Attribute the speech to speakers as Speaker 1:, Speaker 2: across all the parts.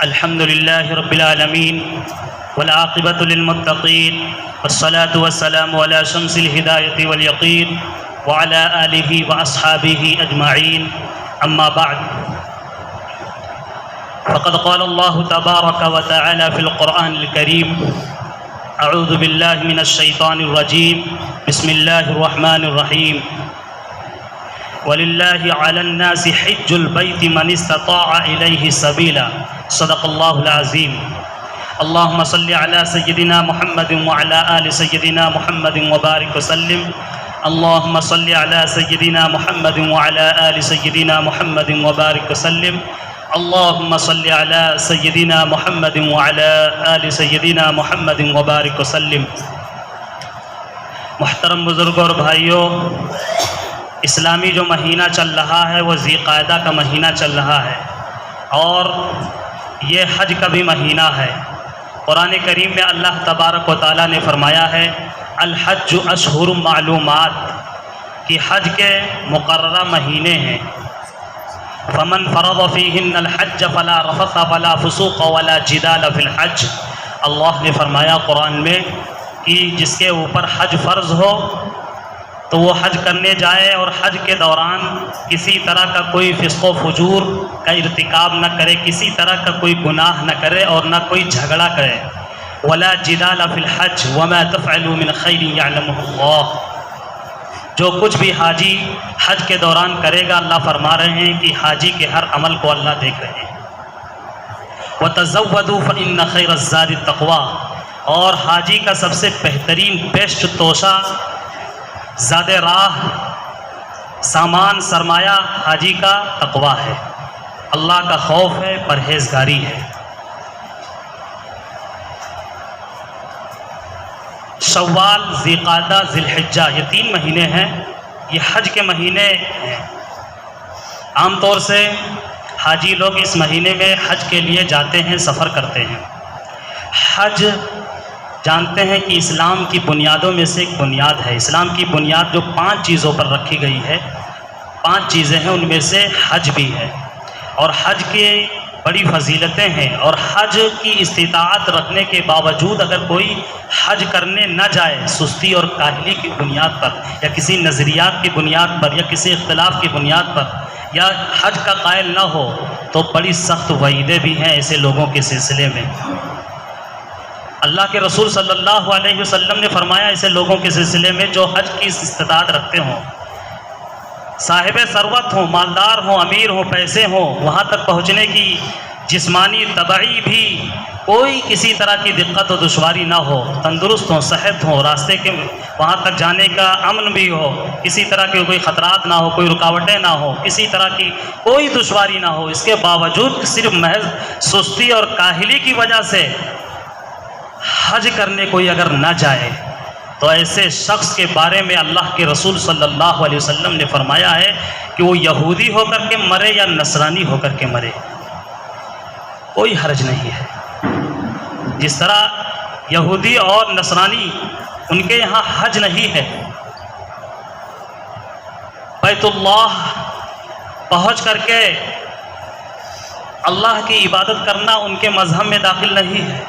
Speaker 1: الحمد لله رب العالمين والعاقبة للمتقين والصلاة والسلام على شمس الهداية واليقين وعلى آله وأصحابه أجمعين أما بعد فقد قال الله تبارك وتعالى في القرآن الكريم أعوذ بالله من الشيطان الرجيم بسم الله الرحمن الرحيم وَلِلَّهِ عَلَى النَّاسِ حِجُّ الْبَيْتِ مَنِ اسْتَطَاعَ إِلَيْهِ سَبِيلًا صدق الله العظيم اللهم صل على سيدنا محمد وعلى آل سيدنا محمد وبارك وسلم اللهم صل على سيدنا محمد وعلى آل سيدنا محمد وبارك وسلم اللهم صل على سيدنا محمد وعلى آل سيدنا محمد وبارك وسلم. محترم بزرگوں اور بھائیوں، اسلامی جو مہینہ چل رہا ہے وہ ذی قعدہ کا مہینہ چل رہا ہے اور یہ حج کا بھی مہینہ ہے. قرآن کریم میں اللہ تبارک و تعالیٰ نے فرمایا ہے الحج اشہر معلومات کہ حج کے مقررہ مہینے ہیں. فمن فرض فیہن الحج فلا رفث ولا فسوق ولا جدال فی الحج. اللہ نے فرمایا قرآن میں کہ جس کے اوپر حج فرض ہو تو وہ حج کرنے جائے اور حج کے دوران کسی طرح کا کوئی فسق و فجور کا ارتکاب نہ کرے، کسی طرح کا کوئی گناہ نہ کرے اور نہ کوئی جھگڑا کرے. ولا جدال فی الحج وما تفعلوا من خیر یعلمہ اللہ. جو کچھ بھی حاجی حج کے دوران کرے گا اللہ فرما رہے ہیں کہ حاجی کے ہر عمل کو اللہ دیکھ رہے ہیں. وتزودوا فإن خیر الزاد التقوی. اور حاجی کا سب سے بہترین بیسٹ توشہ، زاد راہ، سامان، سرمایہ حاجی کا تقویٰ ہے، اللہ کا خوف ہے، پرہیزگاری ہے. شوال، ذی قعدہ، ذی الحجہ، یہ 3 مہینے ہیں، یہ حج کے مہینے ہیں. عام طور سے حاجی لوگ اس مہینے میں حج کے لیے جاتے ہیں، سفر کرتے ہیں. حج جانتے ہیں کہ اسلام کی بنیادوں میں سے ایک بنیاد ہے. اسلام کی بنیاد جو 5 چیزوں پر رکھی گئی ہے، 5 چیزیں ہیں، ان میں سے حج بھی ہے. اور حج کی بڑی فضیلتیں ہیں. اور حج کی استطاعت رکھنے کے باوجود اگر کوئی حج کرنے نہ جائے سستی اور کاہلی کی بنیاد پر یا کسی نظریات کی بنیاد پر یا کسی اختلاف کی بنیاد پر یا حج کا قائل نہ ہو تو بڑی سخت وعیدیں بھی ہیں ایسے لوگوں کے سلسلے میں. اللہ کے رسول صلی اللہ علیہ وسلم نے فرمایا ایسے لوگوں کے سلسلے میں جو حج کی استطاعت رکھتے ہوں، صاحب ثروت ہوں، مالدار ہوں، امیر ہوں، پیسے ہوں، وہاں تک پہنچنے کی جسمانی طبعی بھی کوئی کسی طرح کی دقت و دشواری نہ ہو، تندرست ہوں، صحت ہو، راستے کے وہاں تک جانے کا امن بھی ہو، کسی طرح کے کوئی خطرات نہ ہو، کوئی رکاوٹیں نہ ہو، کسی طرح کی کوئی دشواری نہ ہو، اس کے باوجود صرف محض سستی اور کاہلی کی وجہ سے حج کرنے کوئی اگر نہ جائے تو ایسے شخص کے بارے میں اللہ کے رسول صلی اللہ علیہ وسلم نے فرمایا ہے کہ وہ یہودی ہو کر کے مرے یا نصرانی ہو کر کے مرے، کوئی حرج نہیں ہے. جس طرح یہودی اور نصرانی ان کے یہاں حج نہیں ہے، بیت اللہ پہنچ کر کے اللہ کی عبادت کرنا ان کے مذہب میں داخل نہیں ہے.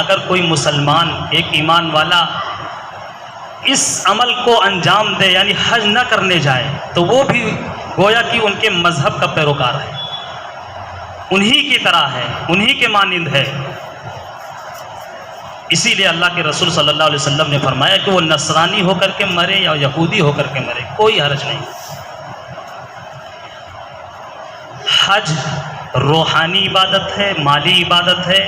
Speaker 1: اگر کوئی مسلمان ایک ایمان والا اس عمل کو انجام دے یعنی حج نہ کرنے جائے تو وہ بھی گویا کہ ان کے مذہب کا پیروکار ہے، انہی کی طرح ہے، انہی کے مانند ہے. اسی لیے اللہ کے رسول صلی اللہ علیہ وسلم نے فرمایا کہ وہ نصرانی ہو کر کے مرے یا یہودی ہو کر کے مرے، کوئی حرج نہیں. حج روحانی عبادت ہے، مالی عبادت ہے،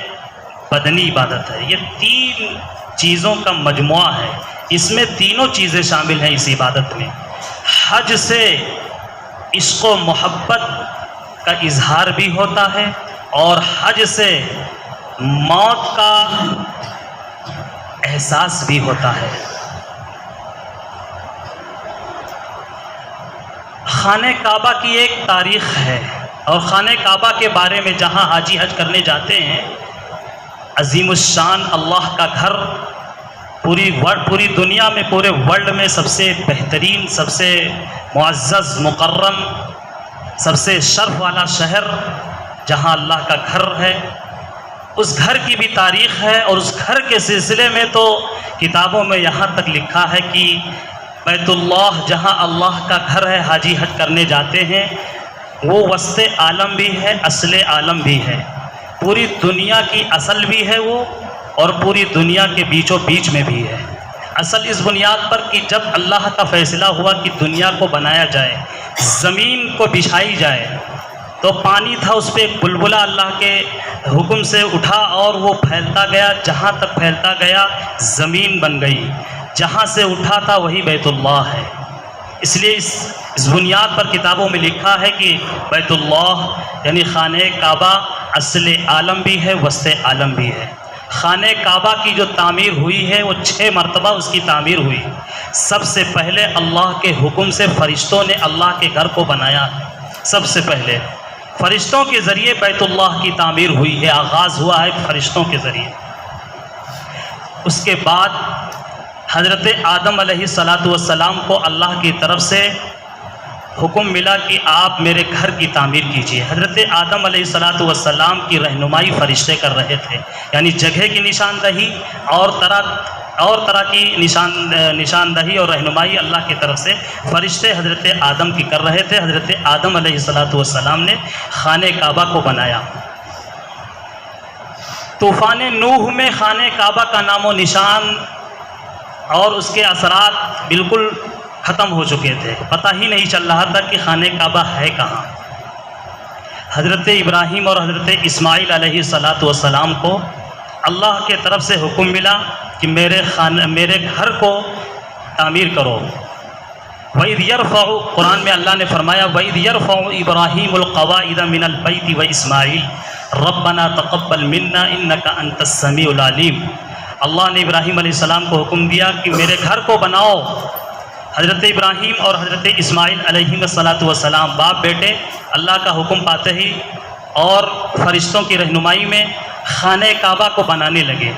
Speaker 1: بدنی عبادت ہے. یہ 3 چیزوں کا مجموعہ ہے. اس میں تینوں چیزیں شامل ہیں اس عبادت میں. حج سے عشق و محبت کا اظہار بھی ہوتا ہے اور حج سے موت کا احساس بھی ہوتا ہے. خانہ کعبہ کی ایک تاریخ ہے اور خانہ کعبہ کے بارے میں جہاں حاجی حج کرنے جاتے ہیں، عظیم الشان اللہ کا گھر پوری دنیا میں، پورے ورلڈ میں سب سے بہترین، سب سے معزز، مکرم سب سے شرف والا شہر جہاں اللہ کا گھر ہے، اس گھر کی بھی تاریخ ہے، اور اس گھر کے سلسلے میں تو کتابوں میں یہاں تک لکھا ہے کہ بیت اللہ جہاں اللہ کا گھر ہے، حاجی حج کرنے جاتے ہیں، وہ وسط عالم بھی ہے، اصل عالم بھی ہے، پوری دنیا کی اصل بھی ہے وہ، اور پوری دنیا کے بیچ و بیچ میں بھی ہے۔ اصل اس بنیاد پر کہ جب اللہ کا فیصلہ ہوا کہ دنیا کو بنایا جائے، زمین کو بچھائی جائے، تو پانی تھا، اس پہ ایک بلبلہ اللہ کے حکم سے اٹھا اور وہ پھیلتا گیا، جہاں تک پھیلتا گیا زمین بن گئی، جہاں سے اٹھا تھا وہی بیت اللہ ہے۔ اس لیے اس بنیاد پر کتابوں میں لکھا ہے کہ بیت اللہ یعنی خانہ کعبہ اصل عالم بھی ہے، وسط عالم بھی ہے۔ خانہ کعبہ کی جو تعمیر ہوئی ہے وہ 6 مرتبہ اس کی تعمیر ہوئی۔ سب سے پہلے اللہ کے حکم سے فرشتوں نے اللہ کے گھر کو بنایا، سب سے پہلے فرشتوں کے ذریعے بیت اللہ کی تعمیر ہوئی ہے، آغاز ہوا ہے فرشتوں کے ذریعے۔ اس کے بعد حضرت آدم علیہ السلام کو اللہ کی طرف سے حکم ملا کہ آپ میرے گھر کی تعمیر کیجئے۔ حضرت آدم علیہ السلام کی رہنمائی فرشتے کر رہے تھے، یعنی جگہ کی نشاندہی اور طرح کی نشاندہی اور رہنمائی اللہ کی طرف سے فرشتے حضرت آدم کی کر رہے تھے۔ حضرت آدم علیہ السلام نے خانہ کعبہ کو بنایا۔ طوفان نوح میں خانہ کعبہ کا نام و نشان اور اس کے اثرات بالکل ختم ہو چکے تھے، پتہ ہی نہیں چل رہا تھا کہ خانہ کعبہ ہے کہاں۔ حضرت ابراہیم اور حضرت اسماعیل علیہ السلام کو اللہ کے طرف سے حکم ملا کہ میرے گھر کو تعمیر کرو۔ وَإِذْ يَرْفَعُ، قرآن میں اللہ نے فرمایا وَإِذْ يَرْفَعُ إِبْرَاهِيمُ الْقَوَاعِدَ مِنَ الْبَيْتِ وَإِسْمَاعِيلُ رَبَّنَا تَقَبَّلْ مِنَّا إِنَّكَ أَنْتَ السَّمِيعُ الْعَلِيمُ۔ اللہ نے ابراہیم علیہ السلام کو حکم دیا کہ میرے گھر کو بناؤ۔ حضرت ابراہیم اور حضرت اسماعیل علیہ السلام باپ بیٹے اللہ کا حکم پاتے ہی اور فرشتوں کی رہنمائی میں خانہ کعبہ کو بنانے لگے،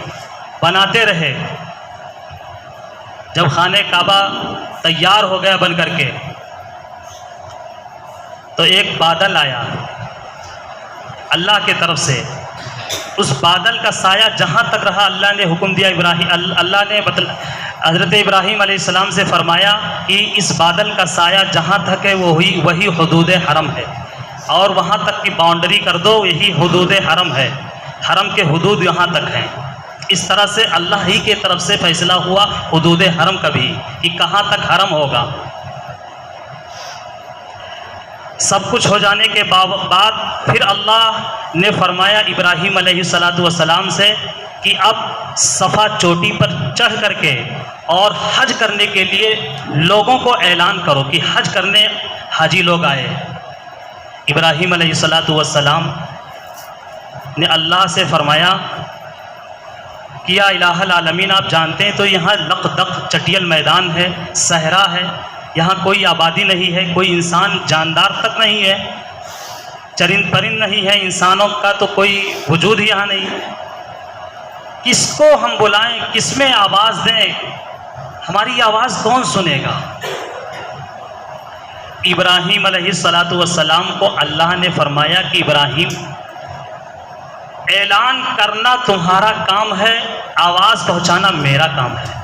Speaker 1: بناتے رہے۔ جب خانہ کعبہ تیار ہو گیا بن کر کے، تو ایک بادل آیا اللہ کی طرف سے۔ اس بادل کا سایہ جہاں تک رہا، اللہ نے حکم دیا اللہ نے حضرت ابراہیم علیہ السلام سے فرمایا کہ اس بادل کا سایہ جہاں تک ہے وہی حدود حرم ہے، اور وہاں تک کی باؤنڈری کر دو، یہی حدود حرم ہے، حرم کے حدود یہاں تک ہیں۔ اس طرح سے اللہ ہی کے طرف سے فیصلہ ہوا حدود حرم کا بھی کہ کہاں تک حرم ہوگا۔ سب کچھ ہو جانے کے بعد پھر اللہ نے فرمایا ابراہیم علیہ السلام سے کہ اب صفا چوٹی پر چڑھ کر کے اور حج کرنے کے لیے لوگوں کو اعلان کرو کہ حج کرنے حاجی لوگ آئے۔ ابراہیم علیہ السلام نے اللہ سے فرمایا کہ یا الہ العالمین، آپ جانتے ہیں تو یہاں لق دق چٹیل میدان ہے، صحرا ہے، یہاں کوئی آبادی نہیں ہے، کوئی انسان جاندار تک نہیں ہے، چرند پرند نہیں ہے، انسانوں کا تو کوئی وجود ہی یہاں نہیں ہے۔ کس کو ہم بلائیں، کس میں آواز دیں، ہماری آواز کون سنے گا؟ ابراہیم علیہ السلام کو اللہ نے فرمایا کہ ابراہیم، اعلان کرنا تمہارا کام ہے، آواز پہنچانا میرا کام ہے۔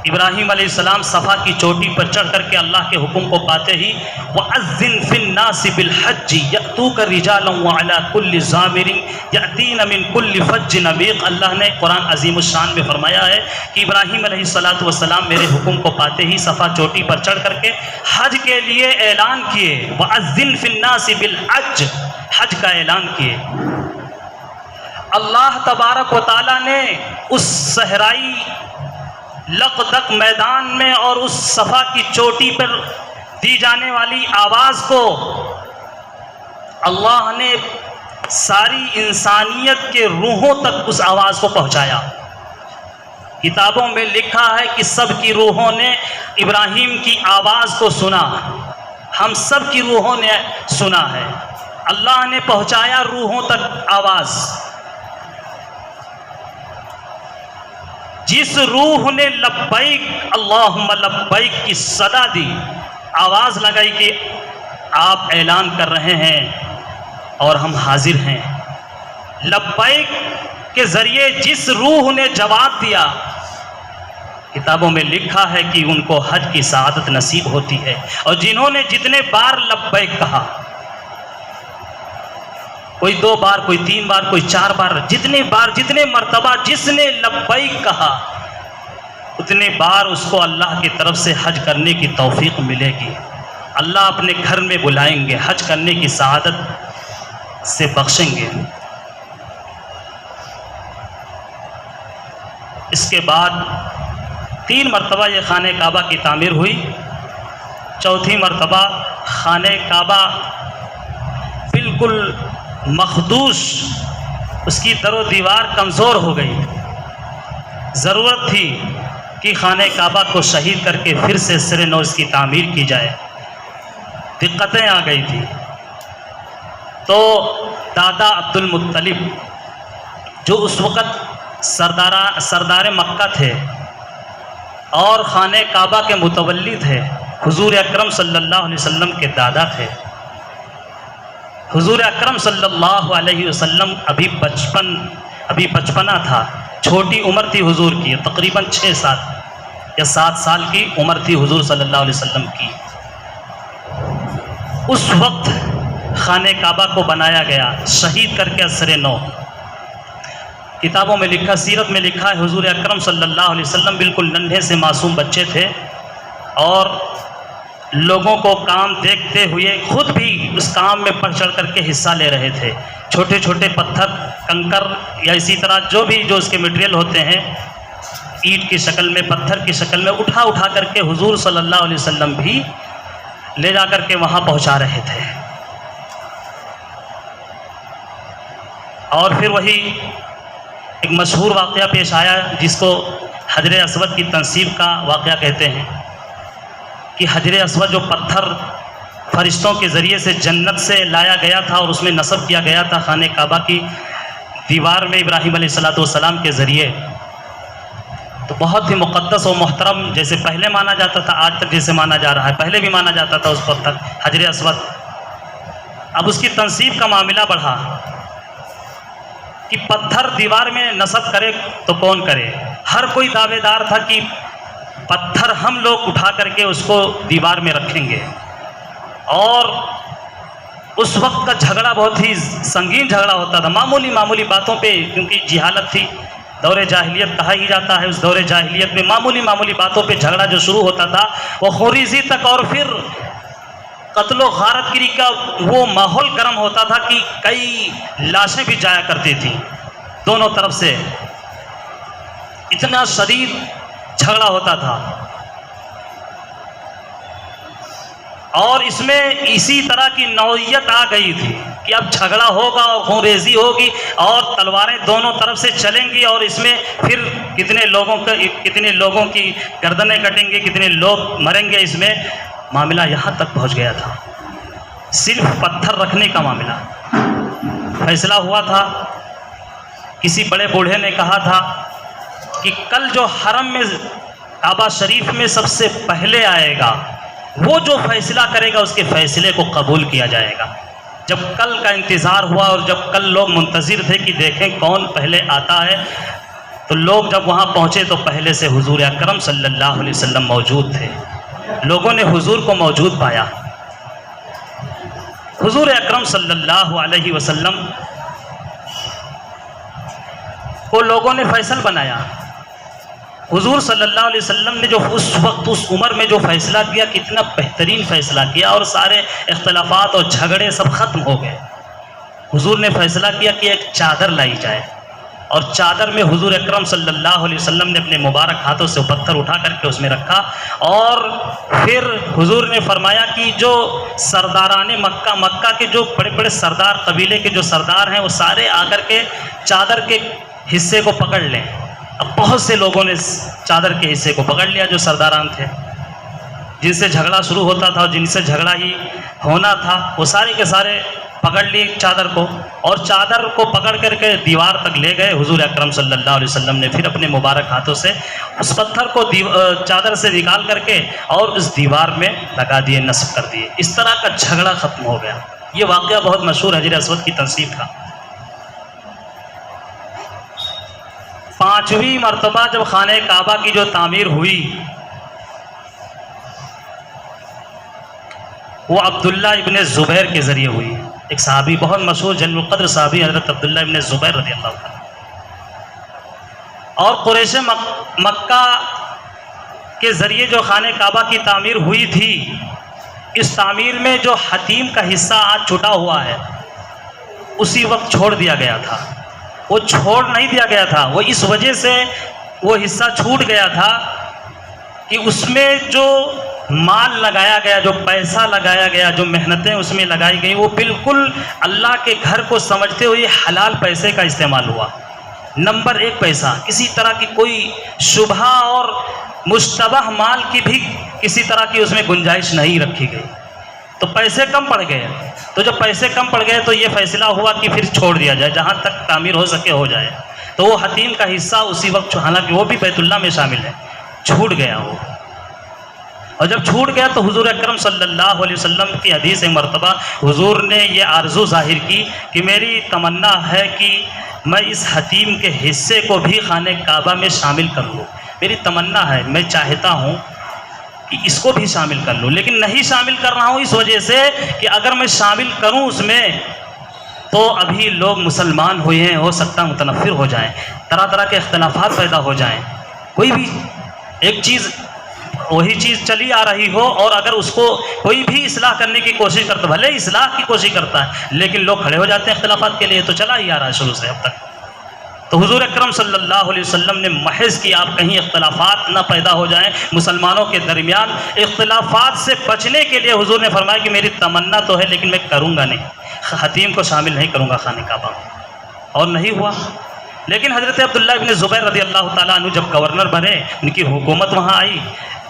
Speaker 1: ابراہیم علیہ السلام صفا کی چوٹی پر چڑھ کر کے اللہ کے حکم کو پاتے ہی وَأَذِّن فِي النَّاسِ بِالْحَجِّ يَأْتُوكَ رِجَالًا وَعَلَىٰ كُلِّ ضَامِرٍ يَأْتِينَ مِن كُلِّ فَجٍّ عَمِيقٍ۔ اللہ نے قرآن عظیم الشان میں فرمایا ہے کہ ابراہیم علیہ السلام میرے حکم کو پاتے ہی صفا چوٹی پر چڑھ کر کے حج کے لیے اعلان کیے، وَأَذِّن فِي النَّاسِ بِالْحَجِّ، حج کا اعلان کیے۔ اللہ تبارک و تعالیٰ نے اس صحرائی لق دق میدان میں اور اس صفا کی چوٹی پر دی جانے والی آواز کو اللہ نے ساری انسانیت کے روحوں تک اس آواز کو پہنچایا۔ کتابوں میں لکھا ہے کہ سب کی روحوں نے ابراہیم کی آواز کو سنا، ہم سب کی روحوں نے سنا ہے، اللہ نے پہنچایا روحوں تک آواز۔ جس روح نے لبیک اللہم لبیک کی صدا دی، آواز لگائی کہ آپ اعلان کر رہے ہیں اور ہم حاضر ہیں۔ لبیک کے ذریعے جس روح نے جواب دیا، کتابوں میں لکھا ہے کہ ان کو حج کی سعادت نصیب ہوتی ہے۔ اور جنہوں نے جتنے بار لبیک کہا، کوئی 2 بار، کوئی 3 بار، کوئی 4 بار، جتنے مرتبہ جس نے لبیک کہا اتنے بار اس کو اللہ کی طرف سے حج کرنے کی توفیق ملے گی۔ اللہ اپنے گھر میں بلائیں گے، حج کرنے کی سعادت سے بخشیں گے۔ اس کے بعد 3 مرتبہ یہ خانہ کعبہ کی تعمیر ہوئی۔ چوتھی مرتبہ خانہ کعبہ بالکل مخدوش، اس کی در و دیوار کمزور ہو گئی۔ ضرورت تھی کہ خانہ کعبہ کو شہید کر کے پھر سے سر نو اس کی تعمیر کی جائے۔ دقتیں آ گئی تھی، تو دادا عبد المطلب جو اس وقت سردار مکہ تھے اور خانہ کعبہ کے متولی تھے، حضور اکرم صلی اللہ علیہ وسلم کے دادا تھے۔ حضور اکرم صلی اللہ علیہ وسلم ابھی بچپنا تھا، چھوٹی عمر تھی حضور کی، تقریباً 6 یا 7 سال کی عمر تھی حضور صلی اللہ علیہ وسلم کی۔ اس وقت خانہ کعبہ کو بنایا گیا، شہید کر کے سر نو۔ کتابوں میں لکھا، سیرت میں لکھا ہے، حضور اکرم صلی اللہ علیہ وسلم بالکل ننھے سے معصوم بچے تھے اور لوگوں کو کام دیکھتے ہوئے خود بھی اس کام میں بڑھ چڑھ کر کے حصہ لے رہے تھے۔ چھوٹے چھوٹے پتھر، کنکر یا اسی طرح جو اس کے مٹیریل ہوتے ہیں، اینٹ کی شکل میں، پتھر کی شکل میں اٹھا کر کے حضور صلی اللہ علیہ وسلم بھی لے جا کر کے وہاں پہنچا رہے تھے۔ اور پھر وہی ایک مشہور واقعہ پیش آیا جس کو حجر اسود کی تنصیب کا واقعہ کہتے ہیں، کہ حجر اسود جو پتھر فرشتوں کے ذریعے سے جنت سے لایا گیا تھا اور اس میں نصب کیا گیا تھا خانہ کعبہ کی دیوار میں ابراہیم علیہ السلام کے ذریعے، تو بہت ہی مقدس و محترم، جیسے پہلے مانا جاتا تھا، آج تک جیسے مانا جا رہا ہے، پہلے بھی مانا جاتا تھا اس پتھر حجر اسود۔ اب اس کی تنصیب کا معاملہ بڑھا کہ پتھر دیوار میں نصب کرے تو کون کرے۔ ہر کوئی دعوے دار تھا کہ پتھر ہم لوگ اٹھا کر کے اس کو دیوار میں رکھیں گے۔ اور اس وقت کا جھگڑا بہت ہی سنگین جھگڑا ہوتا تھا، معمولی باتوں پہ، کیونکہ جہالت تھی، دور جاہلیت کہا ہی جاتا ہے۔ اس دور جاہلیت میں معمولی باتوں پہ جھگڑا جو شروع ہوتا تھا وہ خوریزی تک، اور پھر قتل و غارت گری کا وہ ماحول گرم ہوتا تھا کہ کئی لاشیں بھی جایا کرتی تھیں دونوں طرف سے، اتنا شدید جھگڑا ہوتا تھا۔ اور اس میں اسی طرح کی نوعیت آ گئی تھی کہ اب جھگڑا ہوگا اور خون ریزی ہوگی اور تلواریں دونوں طرف سے چلیں گی، اور اس میں پھر کتنے لوگوں کی گردنیں کٹیں گی، کتنے لوگ مریں گے۔ اس میں معاملہ یہاں تک پہنچ گیا تھا، صرف پتھر رکھنے کا معاملہ فیصلہ ہوا تھا۔ کسی بڑے بوڑھے نے کہا تھا کہ کل جو حرم میں کعبہ شریف میں سب سے پہلے آئے گا، وہ جو فیصلہ کرے گا اس کے فیصلے کو قبول کیا جائے گا۔ جب کل کا انتظار ہوا اور جب کل لوگ منتظر تھے کہ دیکھیں کون پہلے آتا ہے، تو لوگ جب وہاں پہنچے تو پہلے سے حضور اکرم صلی اللہ علیہ وسلم موجود تھے۔ لوگوں نے حضور کو موجود پایا۔ حضور اکرم صلی اللہ علیہ وسلم کو لوگوں نے فیصل بنایا۔ حضور صلی اللہ علیہ وسلم نے جو اس وقت اس عمر میں جو فیصلہ کیا، کتنا بہترین فیصلہ کیا، اور سارے اختلافات اور جھگڑے سب ختم ہو گئے۔ حضور نے فیصلہ کیا کہ ایک چادر لائی جائے، اور چادر میں حضور اکرم صلی اللہ علیہ وسلم نے اپنے مبارک ہاتھوں سے پتھر اٹھا کر کے اس میں رکھا، اور پھر حضور نے فرمایا کہ جو سرداران مکہ کے جو بڑے بڑے سردار، قبیلے کے جو سردار ہیں، وہ سارے آ کر کے چادر کے حصے کو پکڑ لیں۔ اب بہت سے لوگوں نے چادر کے حصے کو پکڑ لیا، جو سرداران تھے، جن سے جھگڑا شروع ہوتا تھا اور جن سے جھگڑا ہی ہونا تھا، وہ سارے کے سارے پکڑ لی چادر کو، اور چادر کو پکڑ کر کے دیوار تک لے گئے حضور اکرم صلی اللہ علیہ وسلم نے. پھر اپنے مبارک ہاتھوں سے اس پتھر کو چادر سے نکال کر کے اور اس دیوار میں لگا دیے، نصب کر دیے. اس طرح کا جھگڑا ختم ہو گیا. یہ واقعہ بہت مشہور ہے حجر اسود کی تنصیب کا. 5ویں مرتبہ جب خانہ کعبہ کی جو تعمیر ہوئی وہ عبداللہ ابن زبیر کے ذریعے ہوئی. ایک صحابی بہت مشہور جلیل القدر صحابی حضرت عبداللہ ابن زبیر رضی اللہ عنہ. اور قریش مکہ کے ذریعے جو خانہ کعبہ کی تعمیر ہوئی تھی، اس تعمیر میں جو حتیم کا حصہ آج چھٹا ہوا ہے اسی وقت چھوڑ دیا گیا تھا. وہ چھوڑ نہیں دیا گیا تھا، وہ اس وجہ سے وہ حصہ چھوٹ گیا تھا کہ اس میں جو مال لگایا گیا، جو پیسہ لگایا گیا، جو محنتیں اس میں لگائی گئی، وہ بالکل اللہ کے گھر کو سمجھتے ہوئے حلال پیسے کا استعمال ہوا. نمبر 1 پیسہ، کسی طرح کی کوئی شبہ اور مشتبہ مال کی بھی کسی طرح کی اس میں گنجائش نہیں رکھی گئی. تو پیسے کم پڑ گئے. تو جب پیسے کم پڑ گئے تو یہ فیصلہ ہوا کہ پھر چھوڑ دیا جائے، جہاں تک تعمیر ہو سکے ہو جائے. تو وہ حتیم کا حصہ اسی وقت، حالانکہ وہ بھی بیت اللہ میں شامل ہے، چھوٹ گیا وہ. اور جب چھوٹ گیا تو حضور اکرم صلی اللہ علیہ وسلم کی حدیث مرتبہ حضور نے یہ آرزو ظاہر کی کہ میری تمنا ہے کہ میں اس حتیم کے حصے کو بھی خانہ کعبہ میں شامل کر لوں. میری تمنا ہے، میں چاہتا ہوں کہ اس کو بھی شامل کر لوں، لیکن نہیں شامل کر رہا ہوں اس وجہ سے کہ اگر میں شامل کروں اس میں تو ابھی لوگ مسلمان ہوئے ہیں، ہو سکتا ہے متنفر ہو جائیں، طرح طرح کے اختلافات پیدا ہو جائیں. کوئی بھی ایک چیز، وہی چیز چلی آ رہی ہو اور اگر اس کو کوئی بھی اصلاح کرنے کی کوشش کرتا، بھلے اصلاح کی کوشش کرتا ہے لیکن لوگ کھڑے ہو جاتے ہیں اختلافات کے لیے. تو چلا ہی آ رہا ہے شروع سے اب تک. تو حضور اکرم صلی اللہ علیہ وسلم نے محض کہ آپ کہیں اختلافات نہ پیدا ہو جائیں مسلمانوں کے درمیان، اختلافات سے بچنے کے لیے حضور نے فرمایا کہ میری تمنا تو ہے لیکن میں کروں گا نہیں، حتیم کو شامل نہیں کروں گا خانہ کعبہ میں. اور نہیں ہوا. لیکن حضرت عبداللہ ابن زبیر رضی اللہ تعالیٰ عنہ جب گورنر بنے، ان کی حکومت وہاں آئی،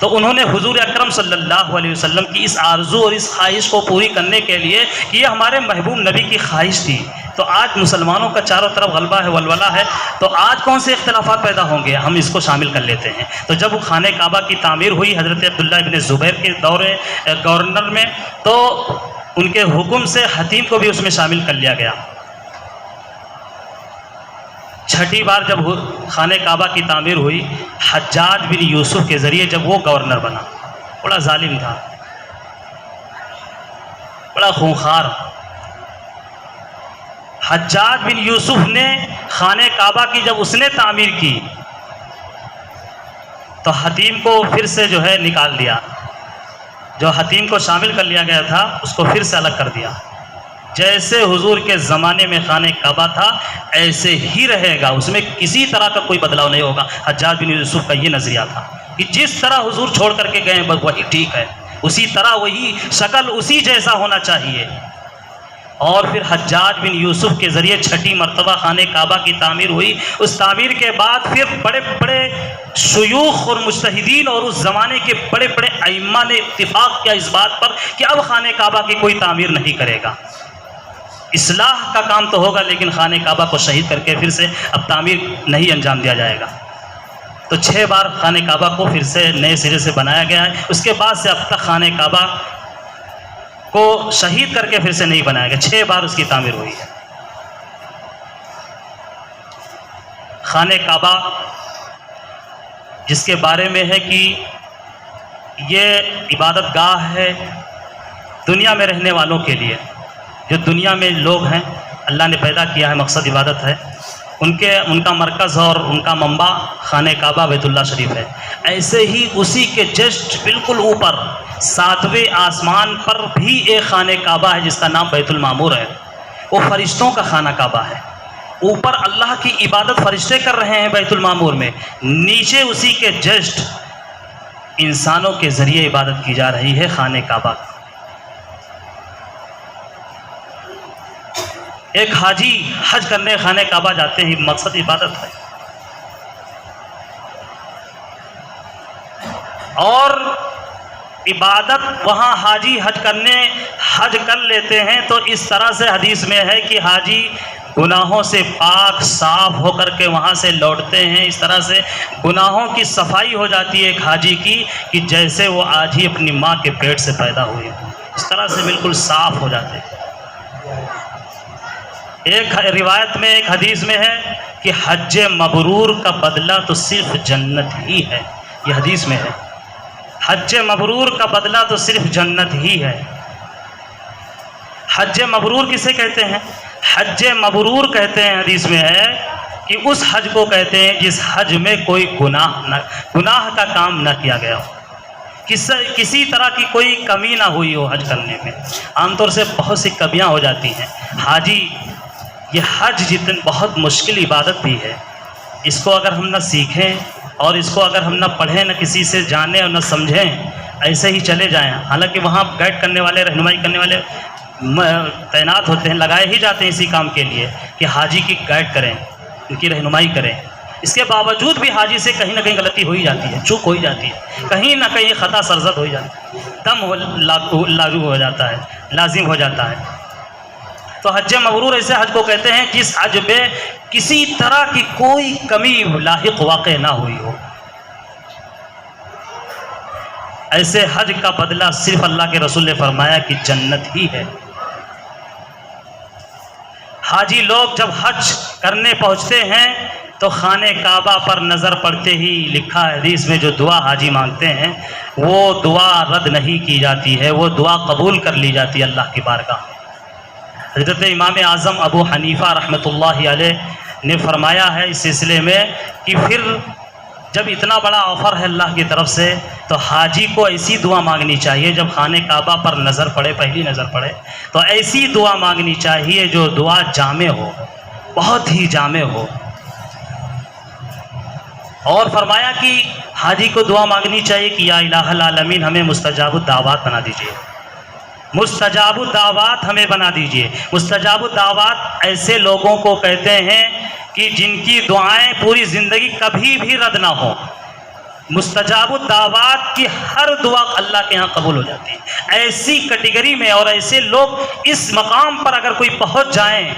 Speaker 1: تو انہوں نے حضور اکرم صلی اللہ علیہ وسلم کی اس آرزو اور اس خواہش کو پوری کرنے کے لیے کہ یہ ہمارے محبوب نبی کی خواہش تھی، تو آج مسلمانوں کا چاروں طرف غلبہ ہے، ولولہ ہے، تو آج کون سے اختلافات پیدا ہوں گے، ہم اس کو شامل کر لیتے ہیں. تو جب وہ خانہ کعبہ کی تعمیر ہوئی حضرت عبداللہ ابن زبیر کے دور گورنر میں، تو ان کے حکم سے حتیم کو بھی اس میں شامل کر لیا گیا. 6ٹھی بار جب خانہ کعبہ کی تعمیر ہوئی، حجاج بن یوسف کے ذریعے جب وہ گورنر بنا، بڑا ظالم تھا، بڑا خونخوار. حجاج بن یوسف نے خانہ کعبہ کی جب اس نے تعمیر کی تو حتیم کو پھر سے جو ہے نکال دیا. جو حتیم کو شامل کر لیا گیا تھا اس کو پھر سے الگ کر دیا. جیسے حضور کے زمانے میں خانہ کعبہ تھا ایسے ہی رہے گا، اس میں کسی طرح کا کوئی بدلاؤ نہیں ہوگا. حجاج بن یوسف کا یہ نظریہ تھا کہ جس طرح حضور چھوڑ کر کے گئے بس وہی ٹھیک ہے، اسی طرح وہی شکل اسی جیسا ہونا چاہیے. اور پھر حجاج بن یوسف کے ذریعے 6ٹھی مرتبہ خانہ کعبہ کی تعمیر ہوئی. اس تعمیر کے بعد پھر بڑے بڑے شیوخ اور مجتہدین اور اس زمانے کے بڑے بڑے ائمہ نے اتفاق کیا اس بات پر کہ اب خانہ کعبہ کی کوئی تعمیر نہیں کرے گا. اصلاح کا کام تو ہوگا لیکن خانہ کعبہ کو شہید کر کے پھر سے اب تعمیر نہیں انجام دیا جائے گا. تو 6 بار خانہ کعبہ کو پھر سے نئے سرے سے بنایا گیا ہے. اس کے بعد سے اب تک خانہ کعبہ کو شہید کر کے پھر سے نہیں بنایا گیا. 6 بار اس کی تعمیر ہوئی ہے. خانہ کعبہ جس کے بارے میں ہے کہ یہ عبادت گاہ ہے دنیا میں رہنے والوں کے لیے. جو دنیا میں لوگ ہیں اللہ نے پیدا کیا ہے، مقصد عبادت ہے، ان کا مرکز اور ان کا منبع خانہ کعبہ بیت اللہ شریف ہے. ایسے ہی اسی کے جسٹ بالکل اوپر 7ویں آسمان پر بھی ایک خانہ کعبہ ہے جس کا نام بیت المعمور ہے. وہ فرشتوں کا خانہ کعبہ ہے. اوپر اللہ کی عبادت فرشتے کر رہے ہیں بیت المعمور میں، نیچے اسی کے جسٹ انسانوں کے ذریعے عبادت کی جا رہی ہے خانہ کعبہ. ایک حاجی حج کرنے خانہ کعبہ جاتے ہیں، مقصد عبادت ہے. اور عبادت وہاں حاجی حج کر لیتے ہیں تو اس طرح سے حدیث میں ہے کہ حاجی گناہوں سے پاک صاف ہو کر کے وہاں سے لوٹتے ہیں. اس طرح سے گناہوں کی صفائی ہو جاتی ہے ایک حاجی کی کہ جیسے وہ آج ہی اپنی ماں کے پیٹ سے پیدا ہوئے، اس طرح سے بالکل صاف ہو جاتے ہیں. ایک روایت میں، ایک حدیث میں ہے کہ حج مبرور کا بدلہ تو صرف جنت ہی ہے. یہ حدیث میں ہے حج مبرور کا بدلہ تو صرف جنت ہی ہے. حج مبرور کسے کہتے ہیں؟ حج مبرور کہتے ہیں، حدیث میں ہے کہ اس حج کو کہتے ہیں جس حج میں کوئی گناہ کا کام نہ کیا گیا ہو، کسی طرح کی کوئی کمی نہ ہوئی ہو حج کرنے میں. عام طور سے بہت سی کمیاں ہو جاتی ہیں. حاجی یہ حج بہت مشکل عبادت بھی ہے. اس کو اگر ہم نہ سیکھیں اور اس کو اگر ہم نہ پڑھیں، نہ کسی سے جانیں اور نہ سمجھیں، ایسے ہی چلے جائیں. حالانکہ وہاں گائیڈ کرنے والے، رہنمائی کرنے والے تعینات ہوتے ہیں، لگائے ہی جاتے ہیں اسی کام کے لیے کہ حاجی کی گائیڈ کریں، ان کی رہنمائی کریں. اس کے باوجود بھی حاجی سے کہیں نہ کہیں غلطی ہو ہی جاتی ہے، چوک ہو ہی جاتی ہے، کہیں نہ کہیں خطا سرزد ہو ہی جاتی ہے، دم لاگو ہو جاتا ہے، لازم ہو جاتا ہے. تو حج مبرور ایسے حج کو کہتے ہیں جس حج میں کسی طرح کی کوئی کمی لاحق واقع نہ ہوئی ہو. ایسے حج کا بدلہ صرف اللہ کے رسول نے فرمایا کہ جنت ہی ہے. حاجی لوگ جب حج کرنے پہنچتے ہیں تو خانہ کعبہ پر نظر پڑتے ہی لکھا ہے حدیث میں جو دعا حاجی مانگتے ہیں وہ دعا رد نہیں کی جاتی ہے، وہ دعا قبول کر لی جاتی ہے اللہ کی بارگاہ. حضرت امام اعظم ابو حنیفہ رحمۃ اللہ علیہ نے فرمایا ہے اس سلسلے میں کہ پھر جب اتنا بڑا آفر ہے اللہ کی طرف سے تو حاجی کو ایسی دعا مانگنی چاہیے جب خانہ کعبہ پر نظر پڑے، پہلی نظر پڑے تو ایسی دعا مانگنی چاہیے جو دعا جامع ہو، بہت ہی جامع ہو. اور فرمایا کہ حاجی کو دعا مانگنی چاہیے کہ یا الہ العالمین ہمیں مستجاب الدعوات بنا دیجیے، مستجاب الدعوات ہمیں بنا دیجیے. مستجاب الدعوات ایسے لوگوں کو کہتے ہیں کہ جن کی دعائیں پوری زندگی کبھی بھی رد نہ ہوں. مستجاب الدعوات کی ہر دعا اللہ کے ہاں قبول ہو جاتی ہے. ایسی کیٹیگری میں اور ایسے لوگ اس مقام پر اگر کوئی پہنچ جائیں،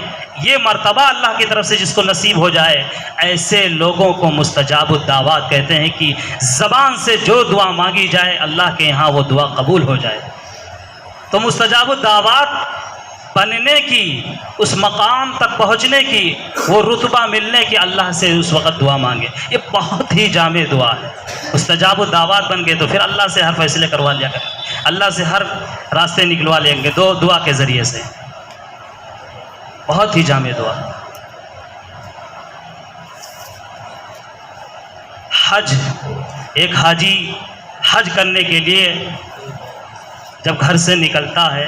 Speaker 1: یہ مرتبہ اللہ کی طرف سے جس کو نصیب ہو جائے، ایسے لوگوں کو مستجاب الدعوات کہتے ہیں کہ زبان سے جو دعا مانگی جائے اللہ کے یہاں وہ دعا قبول ہو جائے. تو مستجاب الدعوات بننے کی، اس مقام تک پہنچنے کی، وہ رتبہ ملنے کی اللہ سے اس وقت دعا مانگے، یہ بہت ہی جامع دعا ہے. مستجاب الدعوات بن گئے تو پھر اللہ سے ہر فیصلے کروا لیا کریں، اللہ سے ہر راستے نکلوا لیں گے دعا کے ذریعے سے. بہت ہی جامع دعا. حج، ایک حاجی حج کرنے کے لیے جب گھر سے نکلتا ہے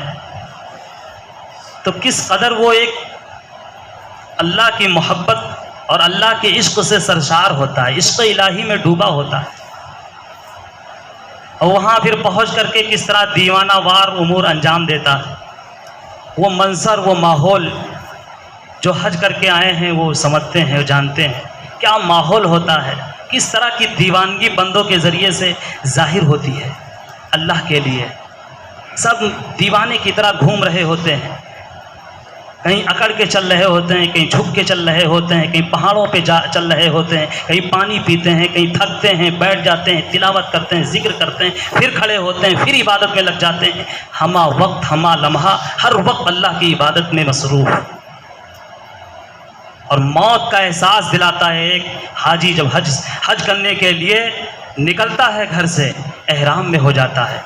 Speaker 1: تو کس قدر وہ ایک اللہ کی محبت اور اللہ کے عشق سے سرشار ہوتا ہے، عشق الہی میں ڈوبا ہوتا ہے. اور وہاں پھر پہنچ کر کے کس طرح دیوانہ وار امور انجام دیتا ہے. وہ منظر، وہ ماحول جو حج کر کے آئے ہیں وہ سمجھتے ہیں، جانتے ہیں کیا ماحول ہوتا ہے، کس طرح کی دیوانگی بندوں کے ذریعے سے ظاہر ہوتی ہے اللہ کے لیے. سب دیوانے کی طرح گھوم رہے ہوتے ہیں، کہیں اکڑ کے چل رہے ہوتے ہیں، کہیں جھک کے چل رہے ہوتے ہیں، کہیں پہاڑوں پہ چل رہے ہوتے ہیں، کہیں پانی پیتے ہیں، کہیں تھکتے ہیں، بیٹھ جاتے ہیں، تلاوت کرتے ہیں، ذکر کرتے ہیں، پھر کھڑے ہوتے ہیں، پھر عبادت میں لگ جاتے ہیں. ہمہ وقت ہمہ لمحہ ہر وقت اللہ کی عبادت میں مصروف. اور موت کا احساس دلاتا ہے ایک حاجی جب حج کرنے کے لیے نکلتا ہے گھر سے، احرام میں ہو جاتا ہے.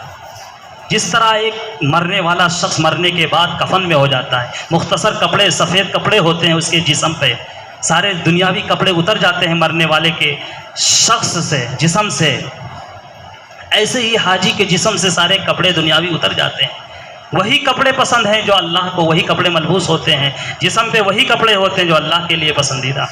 Speaker 1: جس طرح ایک مرنے والا شخص مرنے کے بعد کفن میں ہو جاتا ہے، مختصر کپڑے، سفید کپڑے ہوتے ہیں اس کے جسم پہ، سارے دنیاوی کپڑے اتر جاتے ہیں مرنے والے کے شخص سے، جسم سے. ایسے ہی حاجی کے جسم سے سارے کپڑے دنیاوی اتر جاتے ہیں. وہی کپڑے پسند ہیں جو اللہ کو، وہی کپڑے ملبوس ہوتے ہیں، جسم پہ وہی کپڑے ہوتے ہیں جو اللہ کے لیے پسندیدہ.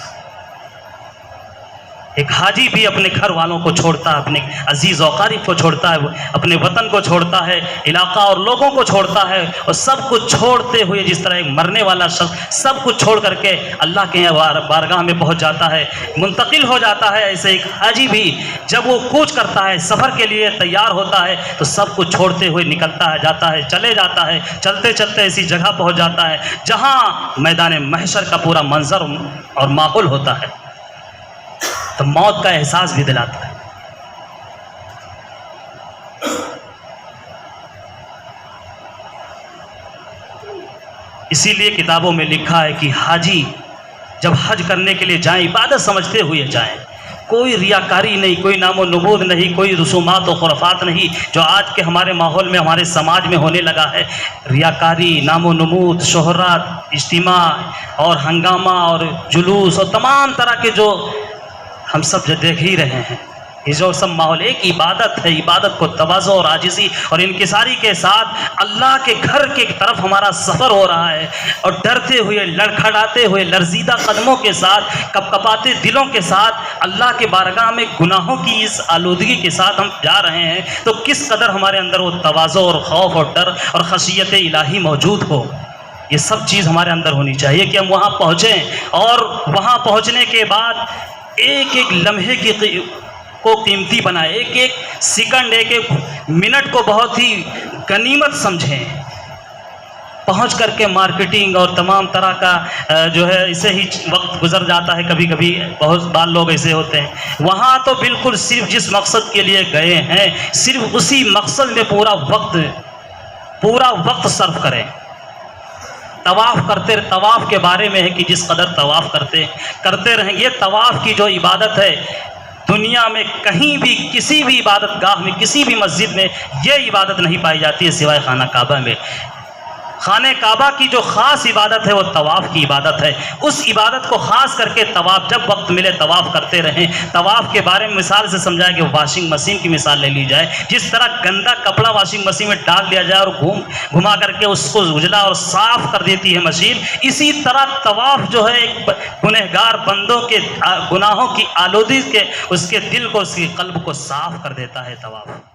Speaker 1: ایک حاجی بھی اپنے گھر والوں کو چھوڑتا ہے، اپنے عزیز و اقارب کو چھوڑتا ہے، اپنے وطن کو چھوڑتا ہے، علاقہ اور لوگوں کو چھوڑتا ہے، اور سب کچھ چھوڑتے ہوئے جس طرح ایک مرنے والا شخص سب کچھ چھوڑ کر کے اللہ کے بارگاہ میں پہنچ جاتا ہے، منتقل ہو جاتا ہے، ایسے ایک حاجی بھی جب وہ کوچ کرتا ہے، سفر کے لیے تیار ہوتا ہے، تو سب کچھ چھوڑتے ہوئے نکلتا ہے، جاتا ہے، چلے جاتا ہے، چلتے چلتے ایسی جگہ پہنچ جاتا ہے جہاں میدان محشر کا پورا منظر اور ماحول ہوتا ہے، تو موت کا احساس بھی دلاتا ہے۔ اسی لیے کتابوں میں لکھا ہے کہ حاجی جب حج کرنے کے لیے جائیں عبادت سمجھتے ہوئے جائیں، کوئی ریاکاری نہیں، کوئی نام و نمود نہیں، کوئی رسومات و خرافات نہیں، جو آج کے ہمارے ماحول میں ہمارے سماج میں ہونے لگا ہے، ریاکاری، نام و نمود، شہرت، اجتماع اور ہنگامہ اور جلوس اور تمام طرح کے جو ہم سب جو دیکھ ہی رہے ہیں، یہ جو سب ماحول ایک عبادت ہے، عبادت کو تواضع اور عاجزی اور انکساری کے ساتھ اللہ کے گھر کی طرف ہمارا سفر ہو رہا ہے، اور ڈرتے ہوئے، لڑکھڑاتے ہوئے، لرزیدہ قدموں کے ساتھ، کپکپاتے دلوں کے ساتھ اللہ کے بارگاہ میں گناہوں کی اس آلودگی کے ساتھ ہم جا رہے ہیں، تو کس قدر ہمارے اندر وہ تواضع اور خوف اور ڈر اور خشیت الہی موجود ہو۔ یہ سب چیز ہمارے اندر ہونی چاہیے کہ ہم وہاں پہنچیں، اور وہاں پہنچنے کے بعد ایک ایک لمحے کو قیمتی بنائیں، ایک ایک سیکنڈ، ایک ایک منٹ کو بہت ہی غنیمت سمجھیں۔ پہنچ کر کے مارکیٹنگ اور تمام طرح کا جو ہے اسے ہی وقت گزر جاتا ہے، کبھی کبھی بہت بار لوگ ایسے ہوتے ہیں، وہاں تو بالکل صرف جس مقصد کے لیے گئے ہیں صرف اسی مقصد میں پورا وقت صرف کریں۔ طواف کے بارے میں ہے کہ جس قدر طواف کرتے رہیں، یہ طواف کی جو عبادت ہے دنیا میں کہیں بھی کسی بھی عبادت گاہ میں کسی بھی مسجد میں یہ عبادت نہیں پائی جاتی ہے سوائے خانہ کعبہ میں۔ خانہ کعبہ کی جو خاص عبادت ہے وہ طواف کی عبادت ہے، اس عبادت کو خاص کر کے طواف جب وقت ملے طواف کرتے رہیں۔ طواف کے بارے میں مثال سے سمجھائے کہ واشنگ مشین کی مثال لے لی جائے، جس طرح گندا کپڑا واشنگ مشین میں ڈال دیا جائے اور گھما کر کے اس کو اجلا اور صاف کر دیتی ہے مشین، اسی طرح طواف جو ہے ایک گنہگار بندوں کے گناہوں کی آلودگی کے اس کے دل کو، اس کے قلب کو صاف کر دیتا ہے طواف۔